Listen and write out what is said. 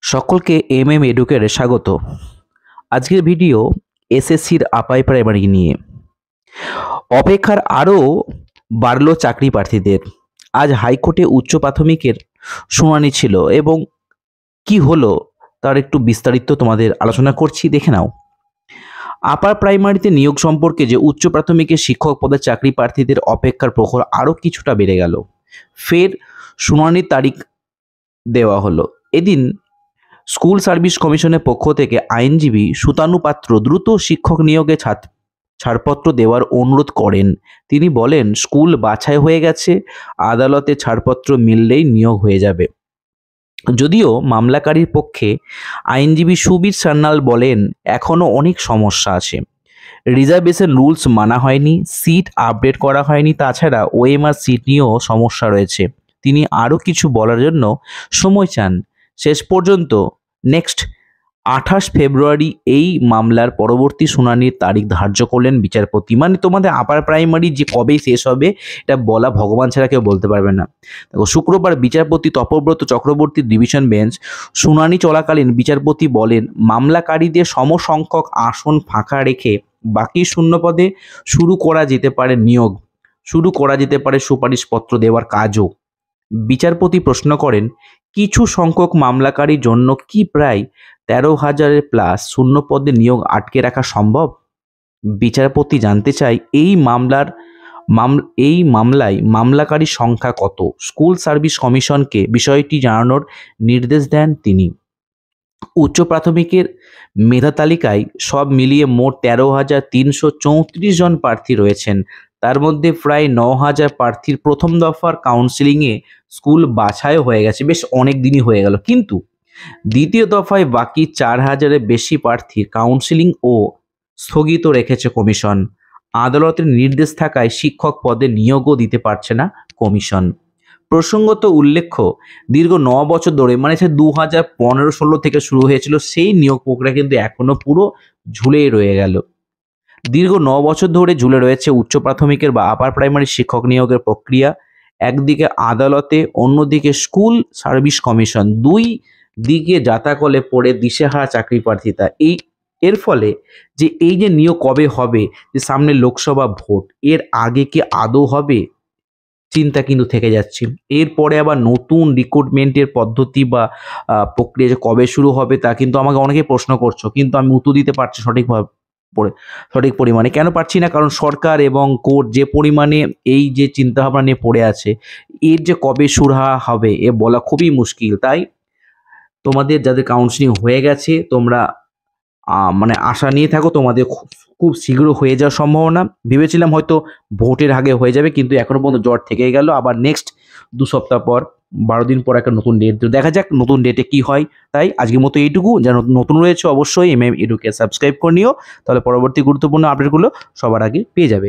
সকলকে এডুকেটে স্বাগত। আজকের ভিডিও এসএসসির আপাই প্রাইমারি নিয়ে। অপেক্ষার আরও বাড়লো চাকরি প্রার্থীদের। আজ হাইকোর্টে উচ্চ প্রাথমিকের শুনানি ছিল এবং কি হলো তার একটু বিস্তারিত তোমাদের আলোচনা করছি, দেখে নাও। আপার প্রাইমারিতে নিয়োগ সম্পর্কে যে উচ্চ প্রাথমিকের শিক্ষক পদের চাকরি প্রার্থীদের অপেক্ষার প্রহর আরও কিছুটা বেড়ে গেল। ফের শুনানির তারিখ দেওয়া হলো। এদিন স্কুল সার্ভিস কমিশনের পক্ষ থেকে আইনজীবী সুতানু পাত্র দ্রুত শিক্ষক নিয়োগে ছাড়পত্র দেওয়ার অনুরোধ করেন। তিনি বলেন, স্কুল বাছাই হয়ে গেছে, আদালতে ছাড়পত্র মিললেই নিয়োগ হয়ে যাবে। যদিও মামলাকারীর পক্ষে আইনজীবী সুবীর সান্যাল বলেন, এখনও অনেক সমস্যা আছে। রিজার্ভেশন রুলস মানা হয়নি, সিট আপডেট করা হয়নি, তাছাড়া ওএমআর সিট নিয়েও সমস্যা রয়েছে। তিনি আরও কিছু বলার জন্য সময় চান। শেষ পর্যন্ত নেক্সট 28 ফেব্রুয়ারি এই মামলার পরবর্তী শুনানির তারিখ ধার্য করলেন বিচারপতি। মানে তোমাদের আপার প্রাইমারি যে কবে শেষ হবে এটা বলা ভগবান ছাড়া কেউ বলতে পারবে না। দেখো, শুক্রবার বিচারপতি তপব্রত চক্রবর্তীর ডিভিশন বেঞ্চ শুনানি চলাকালীন বিচারপতি বলেন, মামলাকারীদের সমসংখ্যক আসন ফাঁকা রেখে বাকি শূন্য পদে শুরু করা যেতে পারে নিয়োগ, শুরু করা যেতে পারে সুপারিশপত্র দেওয়ার কাজও। বিচারপতি প্রশ্ন করেন, কিছু সংখ্যক মামলাকারীর জন্য কি প্রায় 13,000 প্লাস শূন্য পদে নিয়োগ আটকে রাখা সম্ভব? বিচারপতি জানতে চাই, এই মামলায় মামলাকারীর সংখ্যা কত? স্কুল সার্ভিস কমিশনকে বিষয়টি জানানোর নির্দেশ দেন তিনি। উচ্চ প্রাথমিকের মেধা তালিকায় সব মিলিয়ে মোট 13,334 জন প্রার্থী রয়েছেন। তার মধ্যে প্রায় 9,000 প্রার্থীর প্রথম দফার কাউন্সিলিংয়ে স্কুল বাছাইও হয়ে গেছে, বেশ অনেক দিনই হয়ে গেল। কিন্তু দ্বিতীয় দফায় বাকি 4,000-এর বেশি প্রার্থীর কাউন্সিলিং ও স্থগিত রেখেছে কমিশন। আদালতের নির্দেশ থাকায় শিক্ষক পদে নিয়োগও দিতে পারছে না কমিশন। প্রসঙ্গত উল্লেখ্য, দীর্ঘ 9 বছর ধরে, মানে সে 2015-16 থেকে শুরু হয়েছিল, সেই নিয়োগ প্রক্রিয়া কিন্তু এখনো পুরো ঝুলেই রয়ে গেল। দীর্ঘ 9 বছর ধরে ঝুলে রয়েছে উচ্চ প্রাথমিকের বা আপার প্রাইমারি শিক্ষক নিয়োগের প্রক্রিয়া। একদিকে আদালতে, অন্যদিকে স্কুল সার্ভিস কমিশন, দুই দিকে জাতাকলে পড়ে দিশেহারা চাকরি প্রার্থীতা। এর ফলে এই যে নিয়োগ কবে হবে, যে সামনে লোকসভা ভোট, এর আগে কি আদৌ হবে, চিন্তা কিন্তু থেকে যাচ্ছে। এরপরে আবার নতুন রিক্রুটমেন্টের পদ্ধতি বা প্রক্রিয়া যে কবে শুরু হবে তা কিন্তু আমাকে অনেকে প্রশ্ন করছো, কিন্তু আমি উত্তর দিতে পারছি সঠিক পরিমাণে। কেন পারছি না? কারণ সরকার এবং কোর্ট যে পরিমাণে এই যে চিন্তাভাবনা নিয়ে পড়ে আছে, এর যে কবে শুরু হবে এ বলা খুবই মুশকিল। তাই তোমাদের যাদের কাউন্সিলিং হয়ে গেছে, তোমরা মানে আশা নিয়ে থাকো, তোমাদের খুব শীঘ্র হয়ে যাওয়ার সম্ভাবনা। ভেবেছিলাম হয়তো ভোটের আগে হয়ে যাবে, কিন্তু এখনো পর্যন্ত জ্বর থেকেই গেল। আবার নেক্সট 2 সপ্তাহ পর, 12 দিন পর একটা নতুন ডেট, দেখা যাক নতুন ডেটে কি হয়। তাই আজকের মতো এইটুকু। যারা নতুন রয়েছে অবশ্যই এডুকে সাবস্ক্রাইব করে নিও, তাহলে পরবর্তী গুরুত্বপূর্ণ আপডেটগুলো সবার আগে পেয়ে যাবে।